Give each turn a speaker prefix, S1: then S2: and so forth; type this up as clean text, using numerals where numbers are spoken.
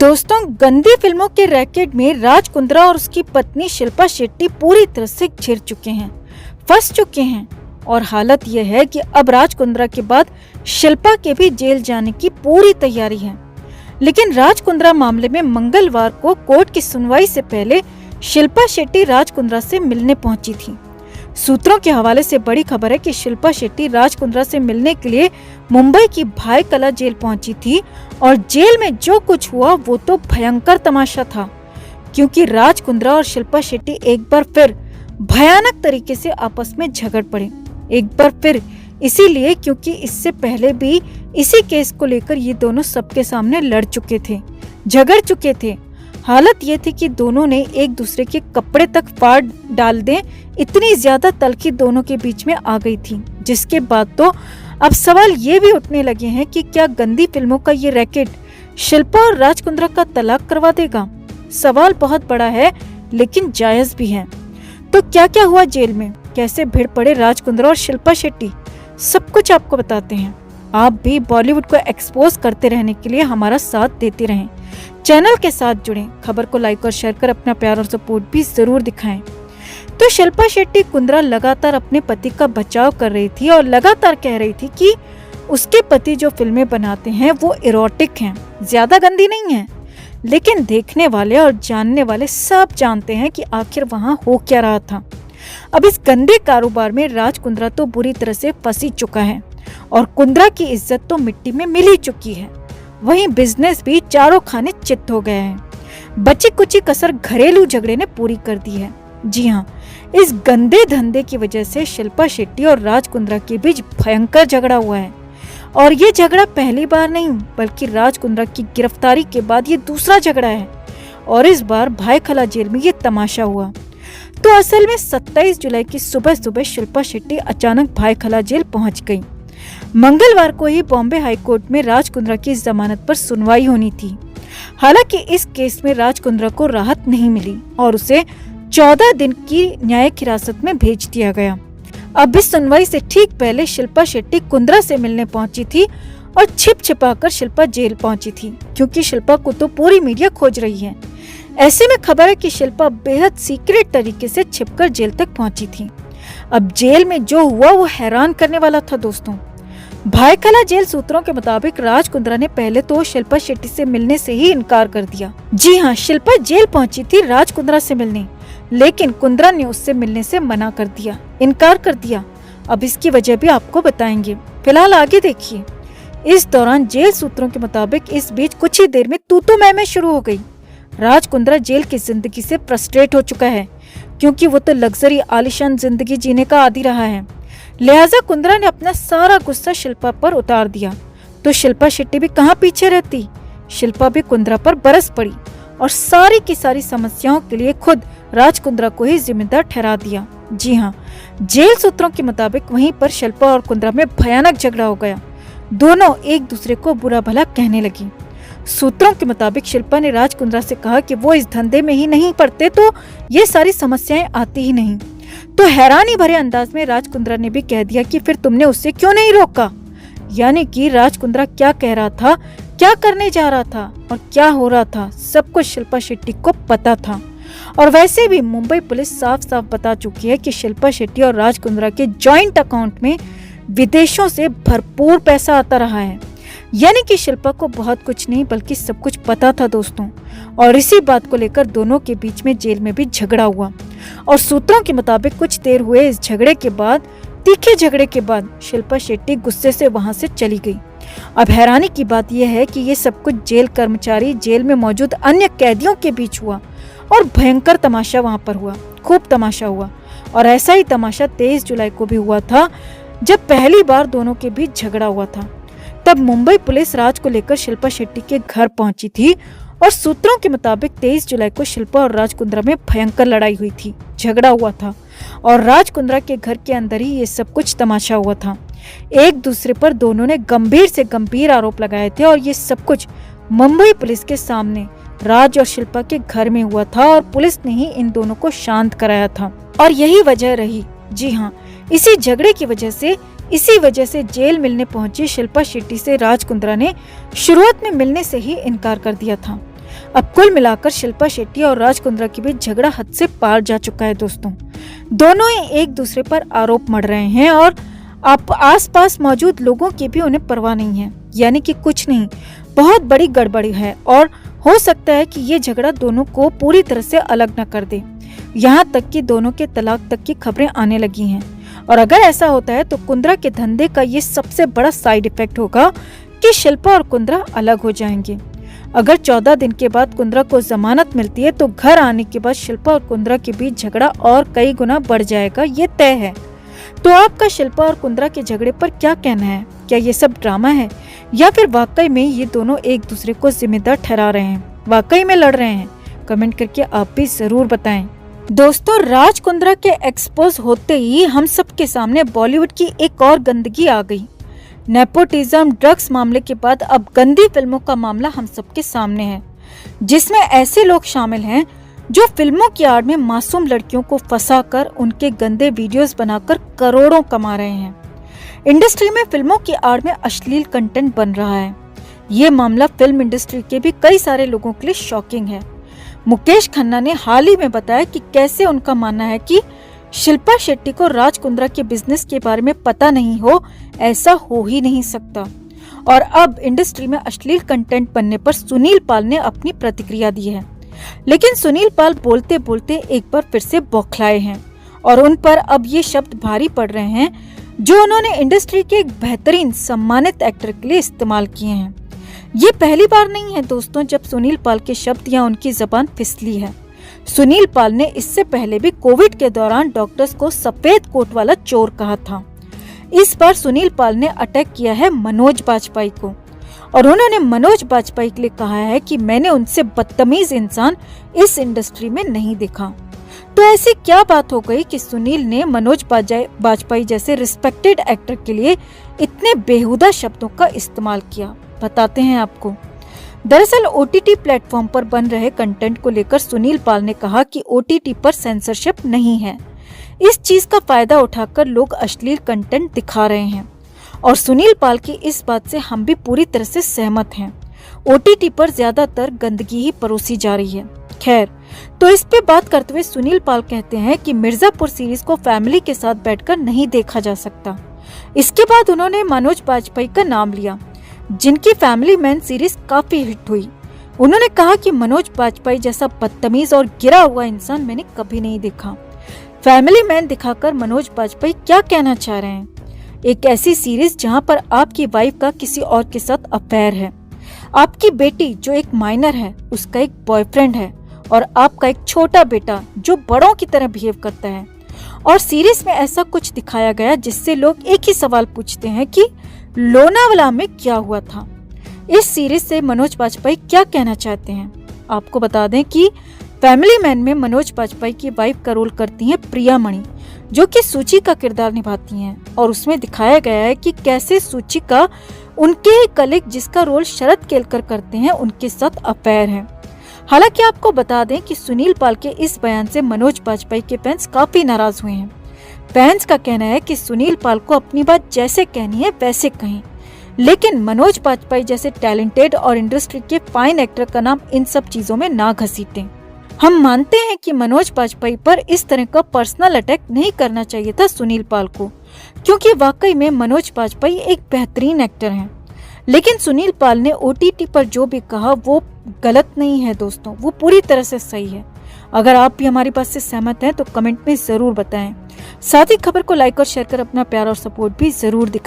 S1: दोस्तों, गंदी फिल्मों के रैकेट में राज कुंद्रा और उसकी पत्नी शिल्पा शेट्टी पूरी तरह से घिर चुके हैं, फंस चुके हैं। और हालत यह है कि अब राज कुंद्रा के बाद शिल्पा के भी जेल जाने की पूरी तैयारी है। लेकिन राज कुंद्रा मामले में मंगलवार को कोर्ट की सुनवाई से पहले शिल्पा शेट्टी राज कुंद्रा से मिलने पहुंची थी। सूत्रों के हवाले से बड़ी खबर है कि शिल्पा शेट्टी राज कुंद्रा से मिलने के लिए मुंबई की भाई कला जेल पहुंची थी और जेल में जो कुछ हुआ वो तो भयंकर तमाशा था, क्योंकि राज कुंद्रा और शिल्पा शेट्टी एक बार फिर भयानक तरीके से आपस में झगड़ पड़े। एक बार फिर इसीलिए क्योंकि इससे पहले भी इसी केस को लेकर ये दोनों सबके सामने लड़ चुके थे, झगड़ चुके थे। हालत ये थी कि दोनों ने एक दूसरे के कपड़े तक फाड़ डाल दें, इतनी ज्यादा तल्खी दोनों के बीच में आ गई थी। जिसके बाद तो अब सवाल ये भी उठने लगे हैं कि क्या गंदी फिल्मों का ये रैकेट शिल्पा और राज कुंद्रा का तलाक करवा देगा। सवाल बहुत बड़ा है लेकिन जायज भी है। तो क्या क्या हुआ जेल में, कैसे भिड़ पड़े राज कुंद्रा और शिल्पा शेट्टी, सब कुछ आपको बताते हैं। आप भी बॉलीवुड को एक्सपोज करते रहने के लिए हमारा साथ देते रहें, चैनल के साथ जुड़ें, खबर को लाइक और शेयर कर अपना प्यार और सपोर्ट भी जरूर दिखाएं। तो शिल्पा शेट्टी कुंद्रा लगातार अपने पति का बचाव कर रही थी और लगातार कह रही थी कि उसके पति जो फिल्में बनाते हैं वो इरोटिक हैं, ज्यादा गंदी नहीं है। लेकिन देखने वाले और जानने वाले सब जानते हैं कि आखिर वहाँ हो क्या रहा था। अब इस गंदे कारोबार में राज कुंद्रा तो बुरी तरह से फंसी चुका है और कुंद्रा की इज्जत तो मिट्टी में मिल ही चुकी है। वहीं बिजनेस भी चारों खाने चित हो गए हैं। बची कुची कसर घरेलू झगड़े ने पूरी कर दी है। जी हाँ, इस गंदे धंधे की वजह से शिल्पा शेट्टी और राज कुंद्रा के बीच भयंकर झगड़ा हुआ है। और ये झगड़ा पहली बार नहीं बल्कि राज कुंद्रा की गिरफ्तारी के बाद ये दूसरा झगड़ा है। और इस बार भाई खला जेल में ये तमाशा हुआ। तो असल में 27 जुलाई की सुबह सुबह शिल्पा शेट्टी अचानक भाई खला जेल पहुंच गई। मंगलवार को ही बॉम्बे हाई कोर्ट में राज कुंद्रा की जमानत पर सुनवाई होनी थी। हालांकि इस केस में राज कुंद्रा को राहत नहीं मिली और उसे 14 दिन की न्यायिक हिरासत में भेज दिया गया। अब इस सुनवाई से ठीक पहले शिल्पा शेट्टी कुंद्रा से मिलने पहुंची थी और छिप छिपाकर शिल्पा जेल पहुंची थी, क्योंकि शिल्पा को तो पूरी मीडिया खोज रही है। ऐसे में खबर है कि शिल्पा बेहद सीक्रेट तरीके से छिपकर जेल तक पहुंची थी। अब जेल में जो हुआ वो हैरान करने वाला था दोस्तों। भाई खला जेल सूत्रों के मुताबिक राज कुंद्रा ने पहले तो शिल्पा शेट्टी से मिलने से ही इनकार कर दिया। जी हाँ, शिल्पा जेल पहुंची थी राज कुंद्रा से मिलने, लेकिन कुंद्रा ने उससे मिलने से मना कर दिया, इनकार कर दिया। अब इसकी वजह भी आपको बताएंगे, फिलहाल आगे देखिए। इस दौरान जेल सूत्रों के मुताबिक इस बीच कुछ ही देर में तू मैं शुरू हो गई। राज कुंद्रा जेल की जिंदगी से फ्रस्ट्रेट हो चुका है, क्योंकि वो तो लग्जरी आलीशान जिंदगी जीने का आदी रहा है। लिहाजा कुंद्रा ने अपना सारा गुस्सा शिल्पा पर उतार दिया। तो शिल्पा शेट्टी भी कहाँ पीछे रहती। शिल्पा भी कुंद्रा पर बरस पड़ी और सारी की सारी समस्याओं के लिए खुद राज कुंद्रा को ही जिम्मेदार ठहरा दिया। जी हाँ, जेल सूत्रों के मुताबिक वहीं पर शिल्पा और कुंद्रा में भयानक झगड़ा हो गया। दोनों एक दूसरे को बुरा भला कहने लगी। सूत्रों के मुताबिक शिल्पा ने राज कुंद्रा से कहा कि वो इस धंधे में ही नहीं पड़ते तो ये सारी समस्याएं आती ही नहीं। तो हैरानी भरे अंदाज में राज कुंद्रा ने भी कह दिया कि फिर तुमने उससे क्यों नहीं रोका। यानी कि राज कुंद्रा क्या कह रहा था, क्या करने जा रहा था और क्या हो रहा था, सब कुछ शिल्पा शेट्टी को पता था। और वैसे भी मुंबई पुलिस साफ साफ बता चुकी है कि शिल्पा शेट्टी और राज कुंद्रा के जॉइंट अकाउंट में विदेशों से भरपूर पैसा आता रहा है। यानी कि शिल्पा को बहुत कुछ नहीं बल्कि सब कुछ पता था दोस्तों। और इसी बात को लेकर दोनों के बीच में जेल में भी झगड़ा हुआ। और सूत्रों के मुताबिक कुछ देर हुए इस झगड़े के बाद, तीखे झगड़े के बाद शिल्पा शेट्टी गुस्से से वहां से चली गई। अब हैरानी की बात यह है कि ये सब कुछ जेल कर्मचारी, जेल में मौजूद अन्य कैदियों के बीच हुआ और भयंकर तमाशा वहां पर हुआ, खूब तमाशा हुआ। और ऐसा ही तमाशा 23 जुलाई को भी हुआ था, जब पहली बार दोनों के बीच झगड़ा हुआ था। तब मुंबई पुलिस राज को लेकर शिल्पा शेट्टी के घर पहुंची थी और सूत्रों के मुताबिक 23 जुलाई को शिल्पा और राज कुंद्रा में भयंकर लड़ाई हुई थी, झगड़ा हुआ था। और राज कुंद्रा के घर के अंदर ही ये सब कुछ तमाशा हुआ था। एक दूसरे पर दोनों ने गंभीर से गंभीर आरोप लगाए थे और ये सब कुछ मुंबई पुलिस के सामने राज और शिल्पा के घर में हुआ था और पुलिस ने ही इन दोनों को शांत कराया था। और यही वजह रही, जी हाँ, इसी झगड़े की इसी वजह से जेल मिलने पहुंची शिल्पा शेट्टी से राज कुंद्रा ने शुरुआत में मिलने से ही इनकार कर दिया था। अब कुल मिलाकर शिल्पा शेट्टी और राज कुंद्रा के बीच झगड़ा हद से पार जा चुका है दोस्तों। दोनों ही एक दूसरे पर आरोप मढ़ रहे हैं और आसपास मौजूद लोगों की भी उन्हें परवाह नहीं है, यानी कि कुछ नहीं, बहुत बड़ी गड़बड़ी है और हो सकता है कि ये झगड़ा दोनों को पूरी तरह से अलग न कर दे। यहाँ तक कि दोनों के तलाक तक की खबरें आने लगी हैं और अगर ऐसा होता है तो कुंद्रा के धंधे का ये सबसे बड़ा साइड इफेक्ट होगा कि शिल्पा और कुंद्रा अलग हो जाएंगे। अगर 14 दिन के बाद कुंद्रा को जमानत मिलती है तो घर आने के बाद शिल्पा और कुंद्रा के बीच झगड़ा और कई गुना बढ़ जाएगा, ये तय है। तो आपका शिल्पा और कुंद्रा के झगड़े पर क्या कहना है? क्या ये सब ड्रामा है या फिर वाकई में ये दोनों एक दूसरे को जिम्मेदार ठहरा रहे हैं, वाकई में लड़ रहे हैं? कमेंट करके आप भी जरूर बताएं। दोस्तों, राज कुंद्रा के एक्सपोज होते ही हम सब के सामने बॉलीवुड की एक और गंदगी आ गई। नेपोटिज्म, ड्रग्स मामले के बाद अब गंदी फिल्मों का मामला हम सबके सामने है, जिसमें ऐसे लोग शामिल हैं जो फिल्मों की आड़ में मासूम लड़कियों को फंसाकर उनके गंदे वीडियोस बनाकर करोड़ों कमा रहे हैं। इंडस्ट्री में फिल्मों की आड़ में अश्लील कंटेंट बन रहा है। ये मामला फिल्म इंडस्ट्री के भी कई सारे लोगों के लिए शॉकिंग है। मुकेश खन्ना ने हाल ही में बताया कि कैसे उनका मानना है कि शिल्पा शेट्टी को राज कुंद्रा के बिजनेस के बारे में पता नहीं हो, ऐसा हो ही नहीं सकता। और अब इंडस्ट्री में अश्लील कंटेंट बनने पर सुनील पाल ने अपनी प्रतिक्रिया दी है, लेकिन सुनील पाल बोलते बोलते एक बार फिर से बौखलाए हैं और उन पर अब ये शब्द भारी पड़ रहे हैं जो उन्होंने इंडस्ट्री के एक बेहतरीन सम्मानित एक्टर के लिए इस्तेमाल किए हैं। ये पहली बार नहीं है दोस्तों जब सुनील पाल के शब्द या उनकी जबान फिसली है। सुनील पाल ने इससे पहले भी कोविड के दौरान डॉक्टर्स को सफेद कोट वाला चोर कहा था। इस बार सुनील पाल ने अटैक किया है मनोज बाजपेयी को और उन्होंने मनोज बाजपेयी के लिए कहा है कि मैंने उनसे बदतमीज इंसान इस इंडस्ट्री में नहीं देखा। तो ऐसी क्या बात हो गई कि सुनील ने मनोज बाजपेयी जैसे रिस्पेक्टेड एक्टर के लिए इतने बेहुदा शब्दों का इस्तेमाल किया? बताते हैं आपको। दरअसल OTT प्लेटफॉर्म पर बन रहे कंटेंट को लेकर सुनील पाल ने कहा कि OTT पर सेंसरशिप नहीं है। इस चीज का फायदा उठाकर लोग अश्लील कंटेंट दिखा रहे हैं और सुनील पाल की इस बात से हम भी पूरी तरह से सहमत हैं। OTT पर ज्यादातर गंदगी ही परोसी जा रही है। खैर, तो इस पे बात करते हुए सुनील पाल कहते हैं कि मिर्जापुर सीरीज को फैमिली के साथ बैठकर नहीं देखा जा सकता। इसके बाद उन्होंने मनोज बाजपेयी का नाम लिया, जिनकी फैमिली मैन सीरीज काफी हिट हुई। उन्होंने कहा कि मनोज बाजपेयी जैसा बदतमीज और गिरा हुआ इंसान मैंने कभी नहीं देखा। फैमिली मैन दिखाकर मनोज बाजपेयी क्या कहना चाह रहे हैं? एक ऐसी सीरीज जहां पर आपकी वाइफ का किसी और के साथ अफेयर है, आपकी बेटी जो एक माइनर है उसका एक बॉयफ्रेंड है और आपका एक छोटा बेटा जो बड़ों की तरह बिहेव करता है। और सीरीज में ऐसा कुछ दिखाया गया जिससे लोग एक ही सवाल पूछते हैं कि लोनावाला में क्या हुआ था। इस सीरीज से मनोज बाजपेयी क्या कहना चाहते हैं? आपको बता दें कि फैमिली मैन में मनोज बाजपेयी की वाइफ का रोल करती हैं प्रिया मणि, जो कि सूची का किरदार निभाती हैं और उसमें दिखाया गया है कि कैसे सूची का उनके कलीग जिसका रोल शरद केलकर करते हैं उनके साथ अफेयर है। हालांकि आपको बता दें कि सुनील पाल के इस बयान से मनोज बाजपेयी के फैंस काफी नाराज हुए हैं। फैंस का कहना है कि सुनील पाल को अपनी बात जैसे कहनी है वैसे कहें, लेकिन मनोज बाजपेयी जैसे टैलेंटेड और इंडस्ट्री के फाइन एक्टर का नाम इन सब चीजों में ना घसीटें। हम मानते हैं कि मनोज बाजपेयी पर इस तरह का पर्सनल अटैक नहीं करना चाहिए था सुनील पाल को, क्योंकि वाकई में मनोज बाजपेयी एक बेहतरीन एक्टर हैं। लेकिन सुनील पाल ने OTT पर जो भी कहा वो गलत नहीं है दोस्तों, वो पूरी तरह से सही है। अगर आप भी हमारी बात से सहमत हैं तो कमेंट में जरूर बताएं। साथ ही खबर को लाइक और शेयर कर अपना प्यार और सपोर्ट भी जरूर दिखाएं।